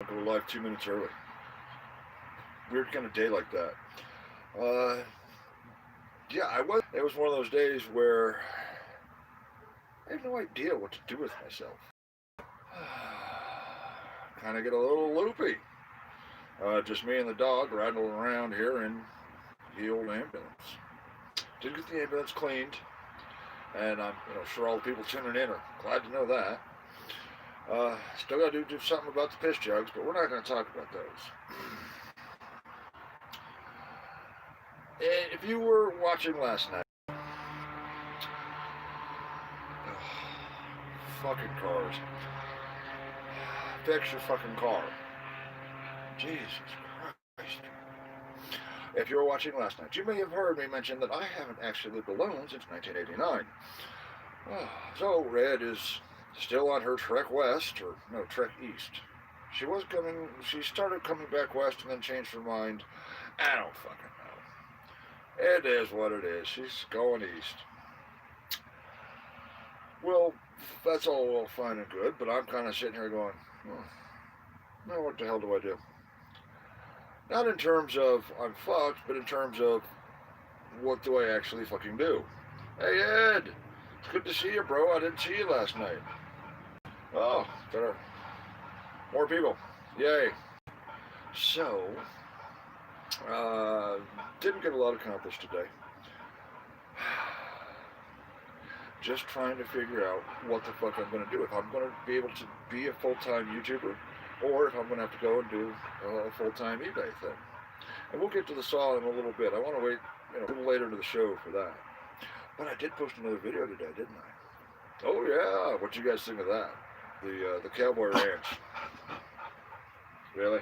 I'll go live 2 minutes early. Weird kind of day like that. Uh, yeah, I was. It was one of those days where I had no idea what to do with myself. Kind of get a little loopy. Just me and the dog rattling around here in the old ambulance. Did get the ambulance cleaned, and I'm sure all the people tuning in are glad to know that. Still got to do something about the piss jugs, but we're not going to talk about those. If you were watching last night, fucking cars. Fix your fucking car. Jesus Christ. If you were watching last night, you may have heard me mention that I haven't actually lived alone since 1989. So Red is still on her trek west, or no, trek east. She started coming back west and then changed her mind. I don't fucking know. It is what it is. She's going east. Well, that's all well fine and good, but I'm kind of sitting here going, now what the hell do I do? Not in terms of I'm fucked, but in terms of what do I actually fucking do? Hey Ed, it's good to see you, bro. I didn't see you last night. Oh, there are more people. Yay. So, didn't get a lot accomplished today. Just trying to figure out what the fuck I'm going to do. If I'm going to be able to be a full-time YouTuber, or if I'm going to have to go and do a full-time eBay thing. And we'll get to the saw in a little bit. I want to wait a little later to the show for that. But I did post another video today, didn't I? Oh yeah, what you guys think of that? The Cowboy Ranch. Really?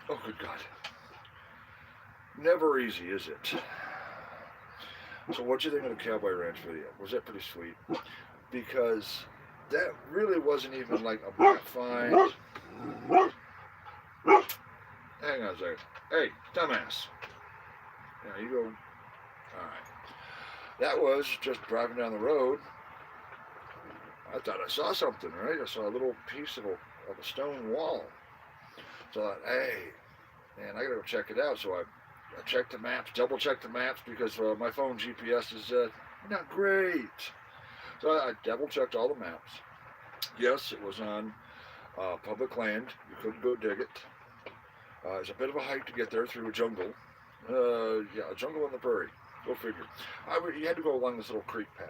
Oh good God. Never easy, is it? So what'd you think of the Cowboy Ranch video? Was that pretty sweet? Because that really wasn't even like a map find. Hang on a second. Hey, dumbass. Yeah, you go. Alright. That was just driving down the road. I thought I saw something, right? I saw a little piece of a stone wall. So I thought, hey, man, I gotta go check it out. So I checked the maps, double checked the maps because my phone GPS is not great. So I double checked all the maps. Yes, it was on public land. You couldn't go dig it. It's a bit of a hike to get there through a jungle. Yeah, a jungle in the prairie. Go figure. You had to go along this little creek path.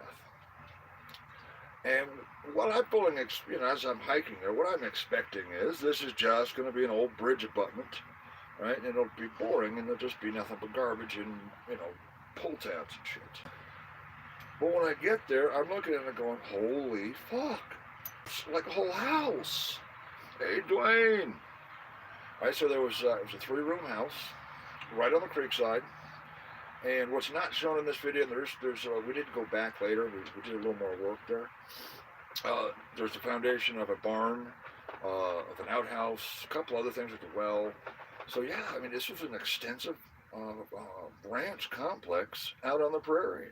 And what I'm pulling, as I'm hiking there, what I'm expecting is this is just going to be an old bridge abutment, right? And it'll be boring, and there'll just be nothing but garbage and, pull tabs and shit. But when I get there, I'm looking at it going, holy fuck. It's like a whole house. Hey, Dwayne. Right, so it was a 3-room house right on the creek side. And what's not shown in this video, and we did go back later. We did a little more work there. There's the foundation of a barn, of an outhouse, a couple other things with the well. So yeah, I mean, this was an extensive ranch complex out on the prairie.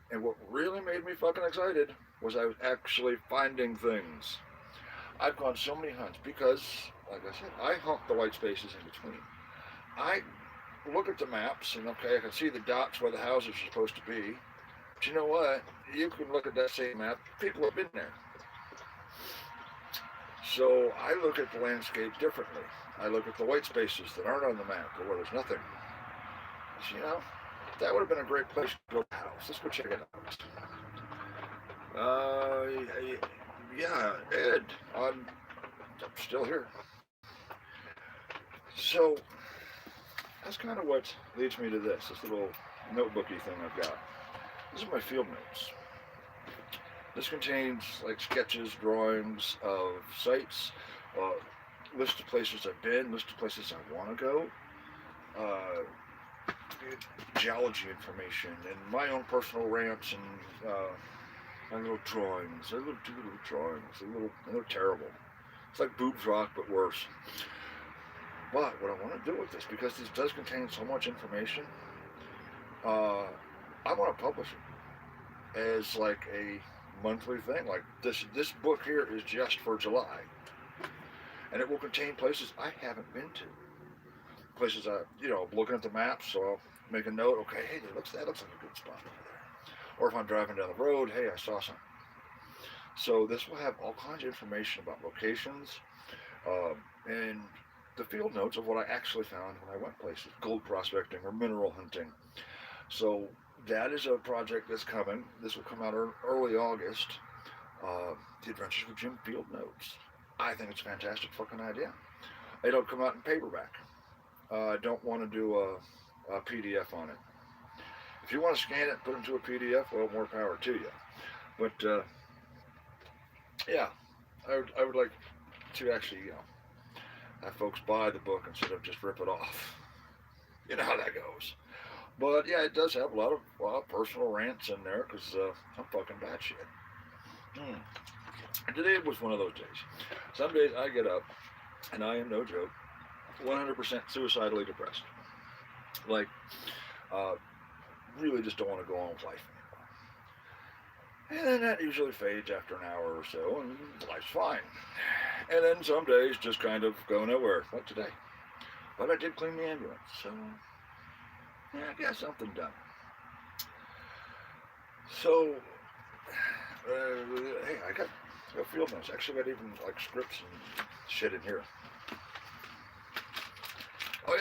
And what really made me fucking excited was I was actually finding things. I've gone so many hunts because, like I said, I hunt the white spaces in between. I look at the maps and okay, I can see the dots where the houses are supposed to be. But you know what? You can look at that same map. People have been there. So I look at the landscape differently. I look at the white spaces that aren't on the map or where there's nothing. So, that would have been a great place to build a house. Let's go check it out. Yeah, Ed, I'm still here. So that's kind of what leads me to this little notebooky thing I've got. These are my field notes. This contains like sketches, drawings of sites, list of places I've been, list of places I want to go, geology information, and my own personal rants and my little drawings. I do little drawings. They're terrible. It's like Boobs Rock, but worse. But what I want to do with this, because this does contain so much information, I want to publish it as like a monthly thing. Like this book here is just for July, and it will contain places I haven't been to. Places I, looking at the map, so I'll make a note. Okay, hey, that looks like a good spot over there. Or if I'm driving down the road, hey, I saw something. So this will have all kinds of information about locations, and the field notes of what I actually found when I went places, gold prospecting or mineral hunting. So that is a project that's coming. This will come out early August. The Adventures with Jim Field Notes. I think it's a fantastic fucking idea. It'll come out in paperback. I don't want to do a PDF on it. If you want to scan it and put it into a PDF, well, more power to you. But yeah, I would like to actually, have folks buy the book instead of just rip it off. You know how that goes. But yeah, it does have a lot of personal rants in there because I'm fucking batshit. And today was one of those days. Some days I get up and I am no joke, 100% suicidally depressed. Like, really just don't want to go on with life anymore. And then that usually fades after an hour or so, and life's fine. And then some days just kind of go nowhere, like today. But I did clean the ambulance, so yeah, I got something done. So, hey, I got field notes. Actually, I got even like scripts and shit in here. Oh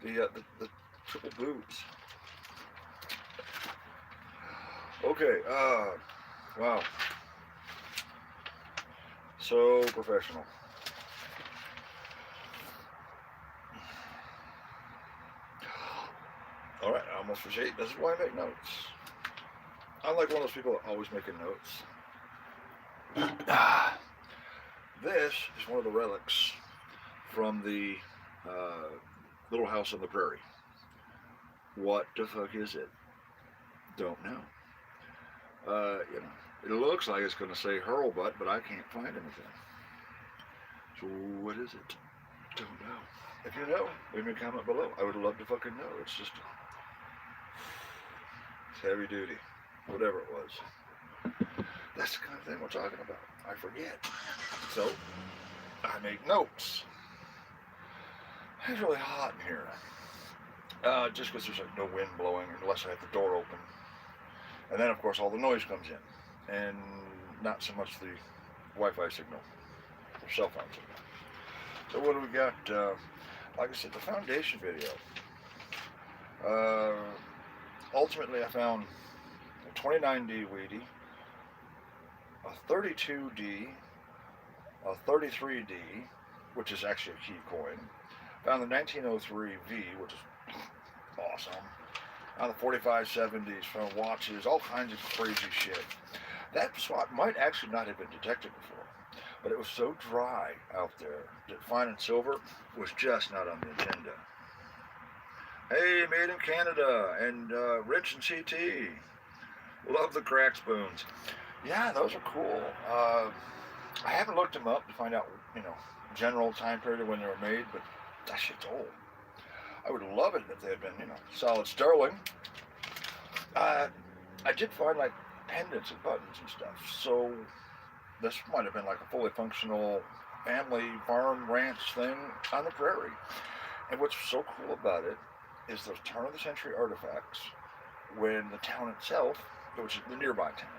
yeah, the triple boots. Okay, wow. So professional. Alright, I almost forgot. This is why I make notes. I'm like one of those people that always making notes. This is one of the relics from the little house on the prairie. What the fuck is it? Don't know. It looks like it's going to say hurlbutt, but I can't find anything. So what is it? Don't know. If you know, leave me a comment below. I would love to fucking know. It's heavy duty, whatever it was. That's the kind of thing we're talking about. I forget. So I make notes. It's really hot in here. Just because there's like no wind blowing unless I have the door open. And then, of course, all the noise comes in. And not so much the Wi-Fi signal or cell phone signal. So what do we got? Like I said, the foundation video. Ultimately, I found a 29D Weedy, a 32D, a 33D, which is actually a key coin. Found the 1903 V, which is awesome. Found the 4570s, found watches, all kinds of crazy shit. That spot might actually not have been detected before, but it was so dry out there that finding silver was just not on the agenda. Hey, made in Canada, and Rich and CT. Love the crack spoons. Yeah, those are cool. I haven't looked them up to find out, general time period when they were made, but that shit's old. I would love it if they had been, solid sterling. I did find like pendants and buttons and stuff, so this might have been like a fully functional family farm ranch thing on the prairie. And what's so cool about it is those turn of the century artifacts when the town itself, which is the nearby town,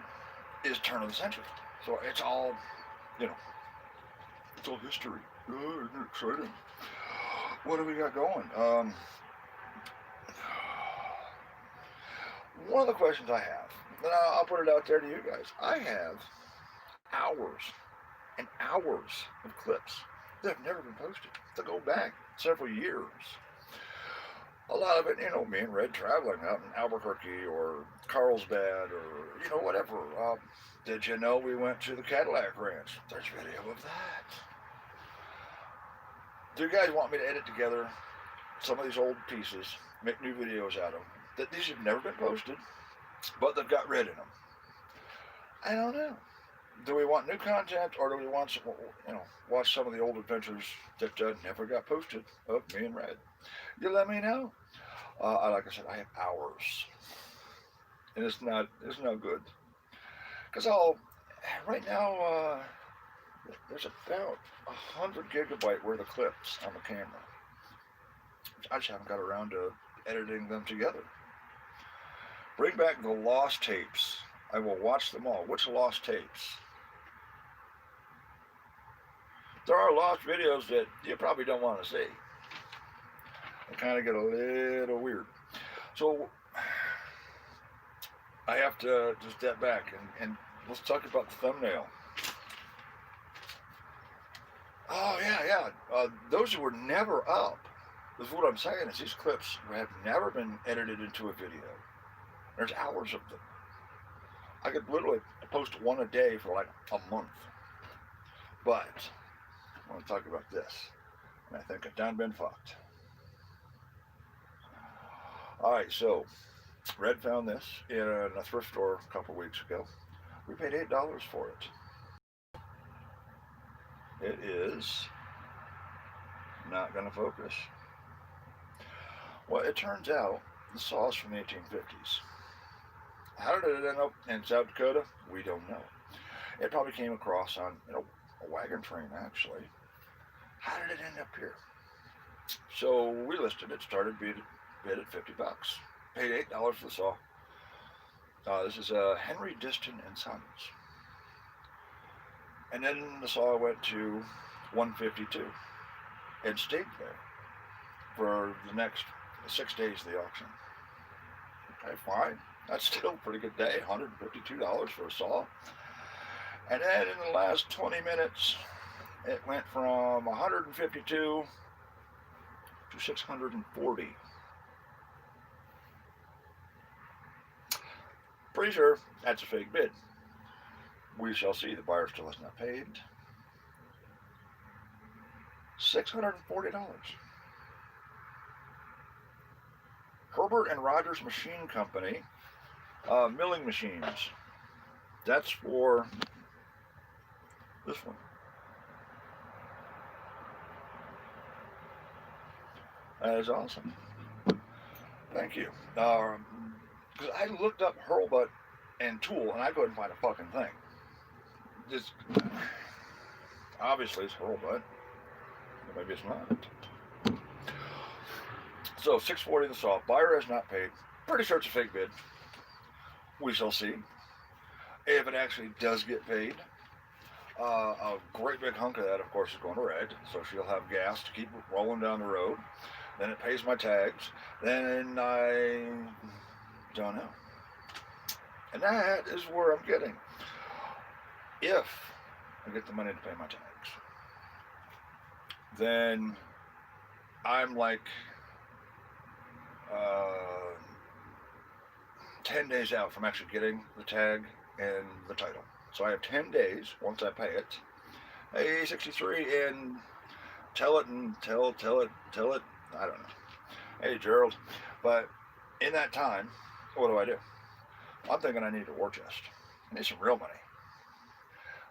is turn of the century. So it's all, it's all history. Oh, isn't it exciting? What do we got going? One of the questions I have, and I'll put it out there to you guys. I have hours and hours of clips that have never been posted to go back several years. A lot of it, me and Red traveling out in Albuquerque or Carlsbad or, whatever. Did you know we went to the Cadillac Ranch? There's video of that. Do you guys want me to edit together some of these old pieces, make new videos out of them? That these have never been posted, but they've got red in them. I don't know. Do we want new content, or do we want some, watch some of the old adventures that never got posted of me and Red? You let me know. Like I said, I have hours, and it's not good. Because right now, there's about 100 gigabyte worth of clips on the camera. I just haven't got around to editing them together. Bring back the lost tapes. I will watch them all. Which lost tapes? There are lost videos that you probably don't want to see. They kind of get a little weird. So I have to step back and let's talk about the thumbnail. Oh, yeah. Those were never up. This is what I'm saying is these clips have never been edited into a video. There's hours of them. I could literally post one a day for like a month. But I want to talk about this. And I think I've done been fucked. Alright, so Red found this in a thrift store a couple weeks ago. We paid $8 for it. It is not going to focus. Well, it turns out the saw is from the 1850s. How did it end up in South Dakota? We don't know. It probably came across on a wagon train, actually. How did it end up here? So we listed it, started bid at $50. Paid $8 for the saw. This is Henry Diston and Sons. And then the saw went to $152 and stayed there for the next 6 days of the auction. Okay, fine. That's still a pretty good day, $152 for a saw. And then in the last 20 minutes, it went from 152 to 640. Pretty sure that's a fake bid. We shall see. The buyer still has not paid. $640. Herbert and Rogers Machine Company, milling machines. That's for this one. That is awesome. Thank you. Because I looked up Hurlbut and Tool, and I go ahead and find a fucking thing. Just obviously it's Hurlbut. Maybe it's not. So $640 the saw. Buyer has not paid. Pretty sure it's a fake bid. We shall see. If it actually does get paid, a great big hunk of that, of course, is going to Red, so she'll have gas to keep rolling down the road. Then it pays my tags. Then I don't know. And that is where I'm getting. If I get the money to pay my tags, then I'm like 10 days out from actually getting the tag and the title. So I have 10 days once I pay it. Hey, 63, and tell it. I don't know. Hey, Gerald. But in that time, what do? I'm thinking I need a war chest. I need some real money.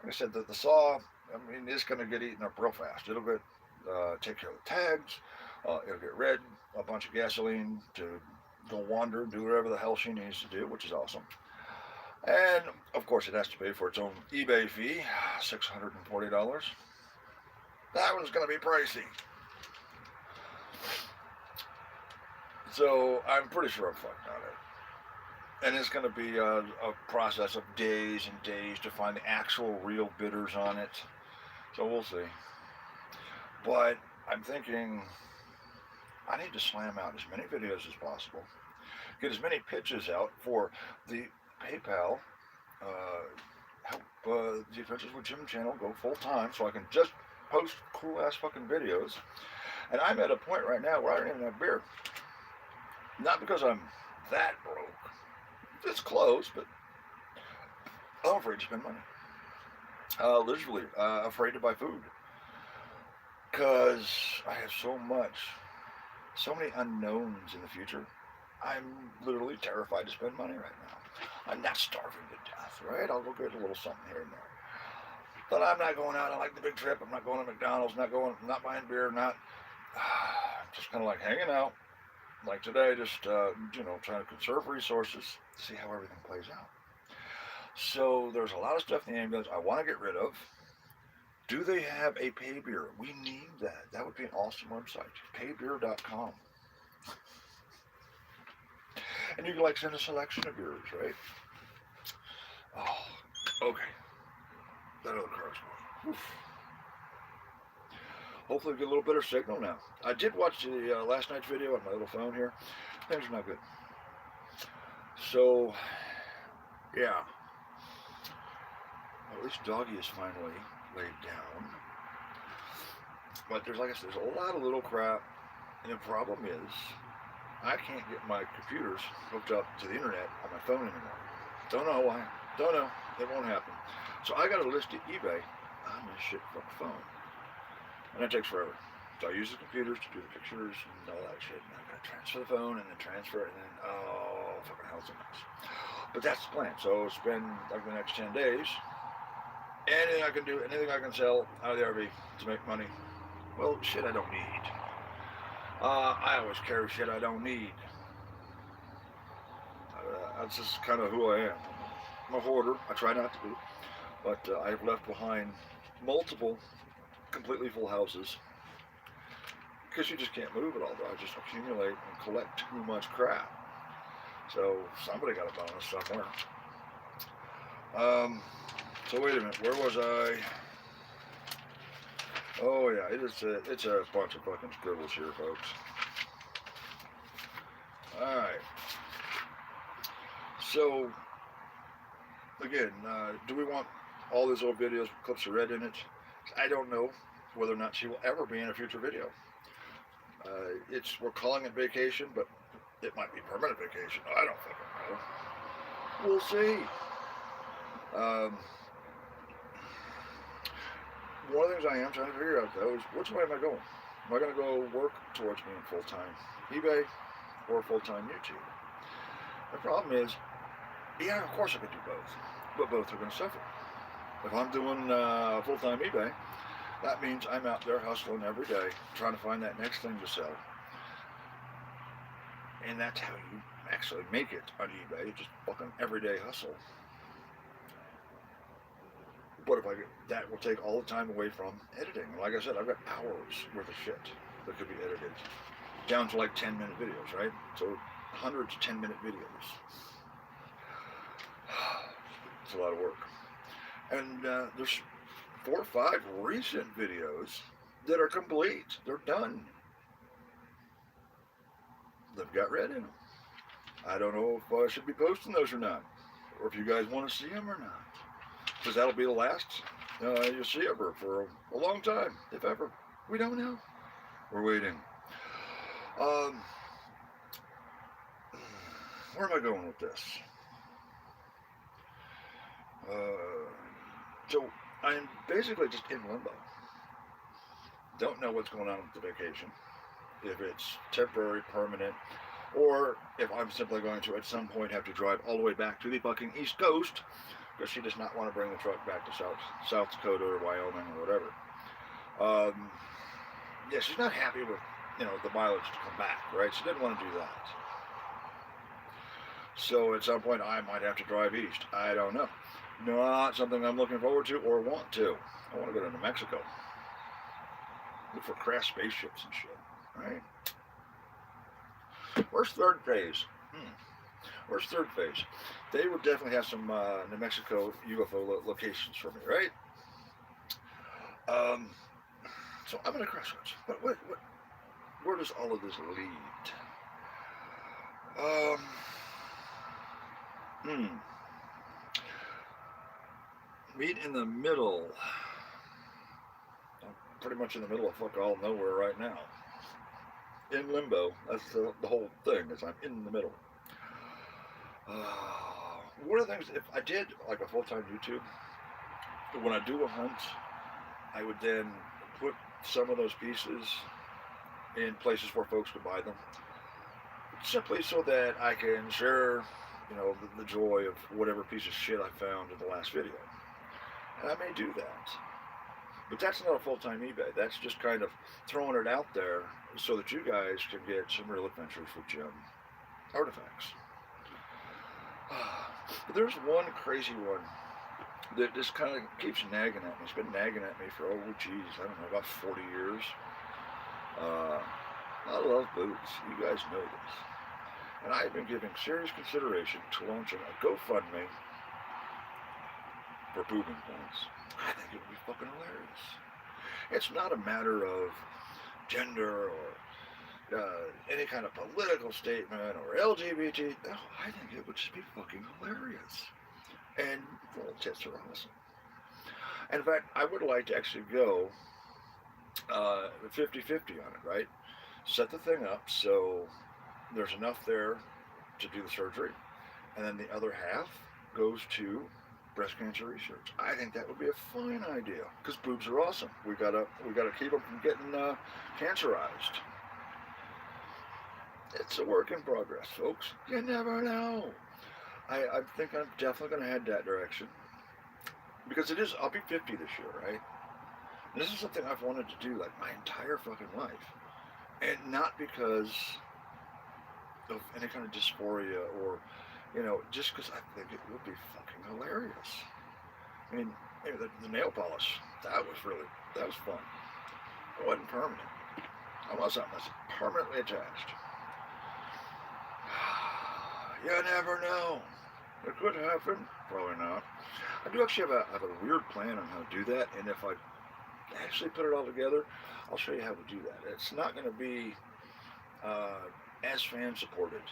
Like I said, the saw, I mean, it's going to get eaten up real fast. It'll get, take care of the tags. It'll get Red a bunch of gasoline to go wander and do whatever the hell she needs to do, which is awesome. And, of course, it has to pay for its own eBay fee, $640. That one's going to be pricey. So I'm pretty sure I'm fucked on it. And it's going to be a process of days and days to find the actual real bidders on it. So we'll see. But I'm thinking I need to slam out as many videos as possible. Get as many pitches out for the PayPal help the Adventures with Jim channel go full time so I can just post cool ass fucking videos. And I'm at a point right now where I don't even have beer. Not because I'm that broke. It's close, but I'm afraid to spend money. Literally afraid to buy food. Because I have so many unknowns in the future. I'm literally terrified to spend money right now. I'm not starving to death, right? I'll go get a little something here and there. But I'm not going out on like the big trip. I'm not going to McDonald's, not buying beer, just kind of like hanging out. Like today, just, trying to conserve resources, see how everything plays out. So there's a lot of stuff in the ambulance I want to get rid of. Do they have a pay beer? We need that. That would be an awesome website. Paybeer.com. And you can like send a selection of beers, right? Oh, okay. That other car's going. Oof. Hopefully we get a little better signal now. I did watch the last night's video on my little phone here. Things are not good. So, yeah. Well, at least Doggy is finally laid down. But there's, like I said, there's a lot of little crap. And the problem is, I can't get my computers hooked up to the internet on my phone anymore. Don't know why. Don't know. It won't happen. So I got to list at eBay on this shit fucking phone. And that takes forever. So I use the computers to do the pictures and all that shit. And I got to transfer the phone and then transfer it and then, oh, fucking hell's a mess. But that's the plan. So spend like the next 10 days. Anything I can do, anything I can sell out of the RV to make money. Well, shit I don't need. I always carry shit I don't need. That's just kind of who I am. I'm a hoarder. I try not to be. But I've left behind multiple completely full houses because you just can't move it all. I just accumulate and collect too much crap. So somebody got a bonus somewhere. So wait a minute, where was I? Oh yeah, it's a bunch of fucking scribbles here, folks. All right. So again, do we want all these old videos with clips of Red in it? I don't know whether or not she will ever be in a future video. We're calling it vacation, but it might be permanent vacation. I don't fucking know. We'll see. One of the things I am trying to figure out though is which way am I going? Am I going to go work towards being full-time eBay or full-time YouTube? The problem is, yeah, of course I could do both, but both are going to suffer. If I'm doing full-time eBay, that means I'm out there hustling every day, trying to find that next thing to sell. And that's how you actually make it on eBay, just fucking everyday hustle. But if I get, that will take all the time away from editing. Like I said, I've got hours worth of shit that could be edited down to like 10-minute videos, right? So hundreds of 10-minute videos. It's a lot of work. And there's 4 or 5 recent videos that are complete. They're done. They've got Red in them. I don't know if I should be posting those or not, or if you guys want to see them or not. Because that'll be the last you'll see ever for a long time, if ever. We don't know. We're waiting. Where am I going with this? So I'm basically just in limbo. Don't know what's going on with the vacation. If it's temporary, permanent, or if I'm simply going to at some point have to drive all the way back to the fucking East Coast because she does not want to bring the truck back to South Dakota or Wyoming or whatever. Yeah, she's not happy with, the mileage to come back, right? She didn't want to do that. So at some point I might have to drive east. I don't know. Not something I'm looking forward to or want to. I want to go to New Mexico. Look for crash spaceships and shit, right? Where's third phase? Where's third phase? They would definitely have some New Mexico UFO locations for me, right? So I'm at a crossroads. Where does all of this lead? Meet in the middle. I'm pretty much in the middle of fuck all nowhere right now. In limbo. That's the whole thing, is I'm in the middle. One of the things, if I did like a full-time YouTube, when I do a hunt, I would then put some of those pieces in places where folks could buy them, simply so that I can share, the joy of whatever piece of shit I found in the last video. And I may do that. But that's not a full-time eBay. That's just kind of throwing it out there so that you guys can get some real adventures with gem artifacts. But there's one crazy one that just kind of keeps nagging at me. It's been nagging at me for, oh, geez, I don't know, about 40 years. Uh, I love boots. You guys know this. And I've been giving serious consideration to launching a GoFundMe for boob implants. I think it would be fucking hilarious. It's not a matter of gender or any kind of political statement or LGBT. No, I think it would just be fucking hilarious. And well, tits are awesome. And in fact, I would like to actually go 50-50 on it, right? Set the thing up so there's enough there to do the surgery, and then the other half goes to breast cancer research. I think that would be a fine idea because boobs are awesome. We gotta keep them from getting cancerized. It's a work in progress, folks. You never know. I think I'm definitely gonna head that direction because it is. I'll be 50 this year, right? And this is something I've wanted to do like my entire fucking life, and not because of any kind of dysphoria or, just because I think it would be fucking hilarious. I mean, maybe the nail polish, that was fun. It wasn't permanent. I want something that's permanently attached. You never know. It could happen. Probably not. I do actually have a weird plan on how to do that, and if I actually put it all together, I'll show you how to do that. It's not going to be as fan supported.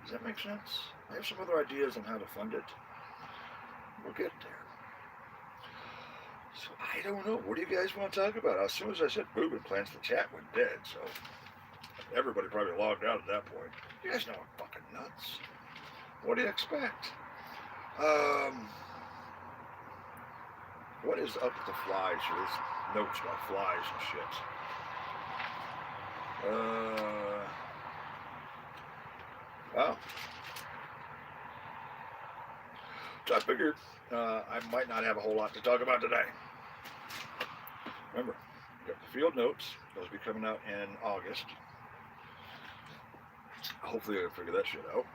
Does that make sense? I have some other ideas on how to fund it. We'll get there. So I don't know. What do you guys want to talk about? As soon as I said boob implants, the chat went dead. So everybody probably logged out at that point. You guys know I'm fucking nuts. What do you expect? What is up with the flies here? There's notes about flies and shit. Wow. So I figured I might not have a whole lot to talk about today. Remember, we got the field notes. Those will be coming out in August. Hopefully I can figure that shit out.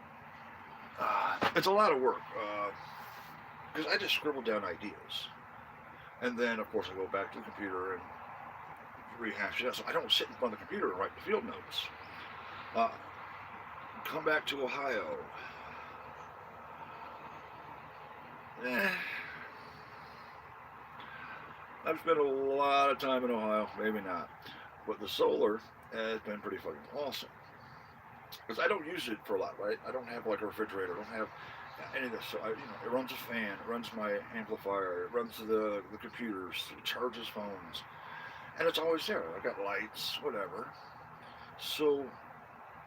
It's a lot of work because I just scribble down ideas. And then, of course, I go back to the computer and rehash it out. So I don't sit in front of the computer and write the field notes. Come back to Ohio. I've spent a lot of time in Ohio, maybe not. But the solar has been pretty fucking awesome. Because I don't use it for a lot, right? I don't have like a refrigerator. I don't have any of this. So it runs a fan, it runs my amplifier, it runs the computers, it charges phones, and it's always there. I got lights, whatever. So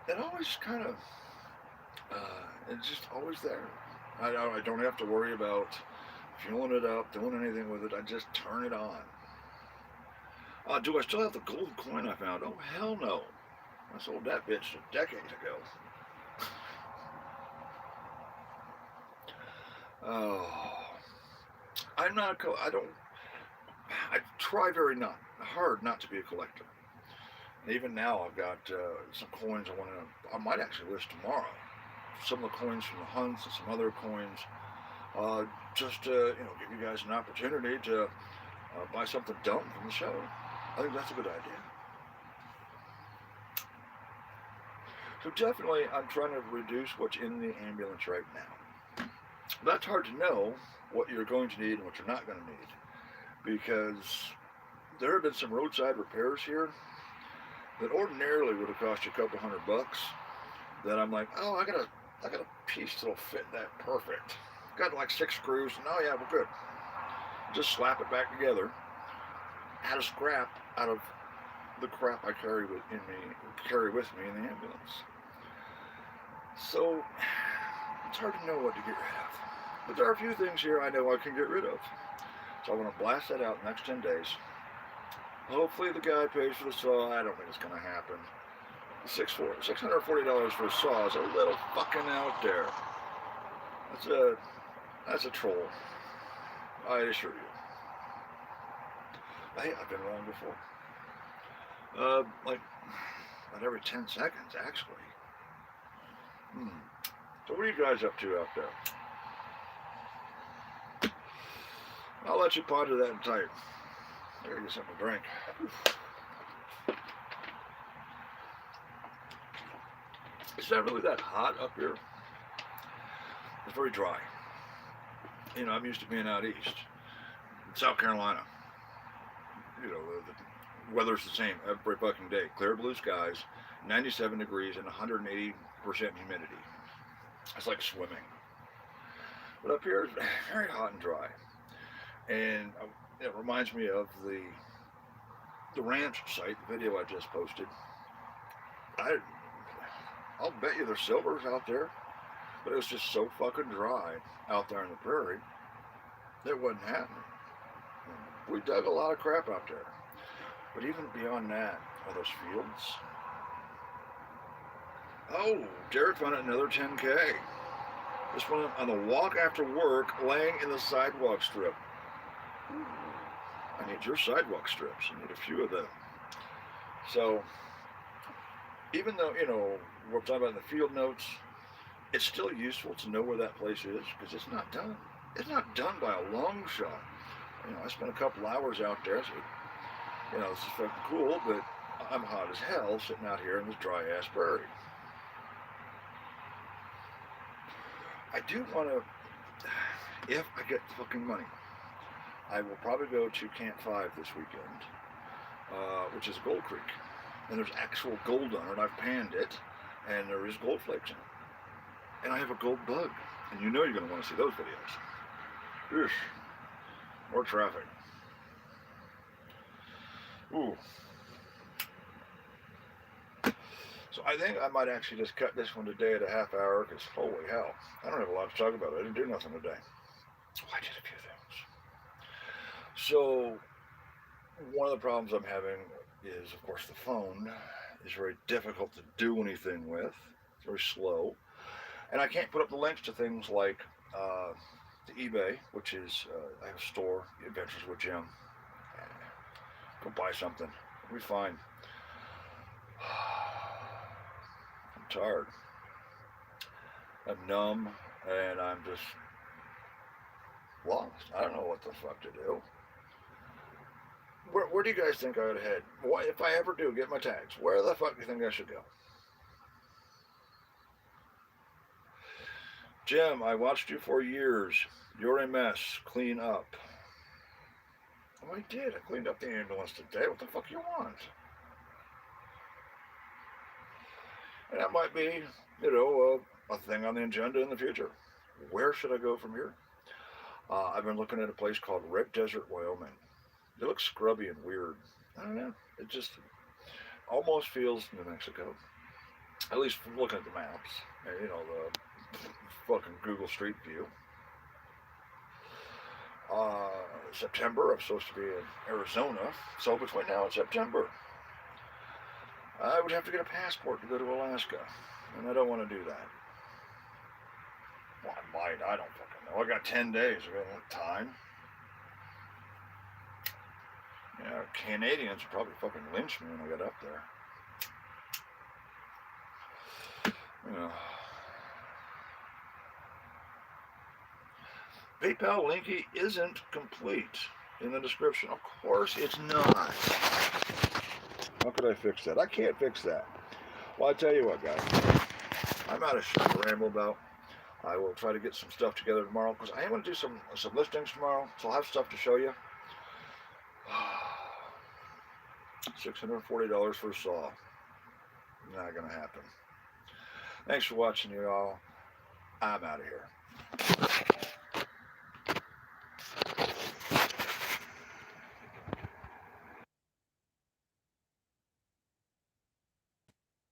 it always kind of, it's just always there. I don't have to worry about fueling it up, doing anything with it. I just turn it on. Do I still have the gold coin I found? Oh, hell no. I sold that bitch decades ago. Oh, I'm not. I try very hard not to be a collector. And even now, I've got some coins I might actually list tomorrow. Some of the coins from the hunts and some other coins. Just to give you guys an opportunity to buy something dumb from the show. I think that's a good idea. So definitely, I'm trying to reduce what's in the ambulance right now. That's hard to know what you're going to need and what you're not going to need, because there have been some roadside repairs here that ordinarily would have cost you a couple $100. That I'm like, oh, I got a piece that'll fit that perfect. Got like 6 screws, and oh yeah, we're good. Just slap it back together. Out of scrap, out of the crap I carry with me in the ambulance. So it's hard to know what to get rid of. But there are a few things here I know I can get rid of. So I want to blast that out in the next 10 days. Hopefully the guy pays for the saw. I don't think it's going to happen. $640 for a saw is a little fucking out there. That's a troll. I assure you. Hey, I've been wrong before. Like, about every 10 seconds, actually. So what are you guys up to out there? I'll let you ponder that in time. I gotta get something to drink. It's not really that hot up here. It's very dry. You know, I'm used to being out east. In South Carolina, you know, the weather's the same every fucking day. Clear blue skies, 97 degrees, and 180% humidity. It's like swimming. But up here, it's very hot and dry. And it reminds me of the ranch site, the video I just posted. I'll bet you there's silvers out there, but it was just so fucking dry out there in the prairie, it wasn't happening. We dug a lot of crap out there. But even beyond that, are those fields? Oh, Jared found another 10K. This one on the walk after work, laying in the sidewalk strip. I need your sidewalk strips. I need a few of them. So, even though, you know, we're talking about in the field notes, it's still useful to know where that place is, because it's not done. It's not done by a long shot. You know, I spent a couple hours out there, so, you know, this is fucking cool, but I'm hot as hell sitting out here in this dry-ass prairie. I do want to, if I get the fucking money, I will probably go to Camp 5 this weekend, which is Gold Creek. And there's actual gold on it. I've panned it, and there is gold flakes in it. And I have a gold bug. And you know you're going to want to see those videos. Oof. More traffic. Ooh. So I think I might actually just cut this one today at a half hour, because holy hell, I don't have a lot to talk about. I didn't do nothing today. Well, I did a few things. So one of the problems I'm having is, of course, the phone is very difficult to do anything with. It's very slow. And I can't put up the links to things like the eBay, which is, I have a store, Adventures with Jim. Go buy something. It'll be fine. I'm tired. I'm numb, and I'm just lost. I don't know what the fuck to do. Where do you guys think I would head? If I ever do get my tags, where the fuck do you think I should go? Jim, I watched you for years. You're a mess. Clean up. Oh, I did. I cleaned up the ambulance today. What the fuck you want? And that might be, you know, a thing on the agenda in the future. Where should I go from here? I've been looking at a place called Red Desert, Wyoming. It looks scrubby and weird. I don't know. It just almost feels New Mexico. At least from looking at the maps. And, you know, the fucking Google Street View. September, I'm supposed to be in Arizona. So between now and September, I would have to get a passport to go to Alaska. And I don't want to do that. Well, I might. I don't fucking know. I got 10 days. I got time. Yeah, Canadians would probably fucking lynch me when I get up there. You know. PayPal linky isn't complete in the description. Of course it's not. How could I fix that? I can't fix that. Well, I tell you what, guys. I'm out of shit to ramble about. I will try to get some stuff together tomorrow, because I am going to do some listings tomorrow, so I'll have stuff to show you. $640 for a saw. Not going to happen. Thanks for watching, you all. I'm out of here.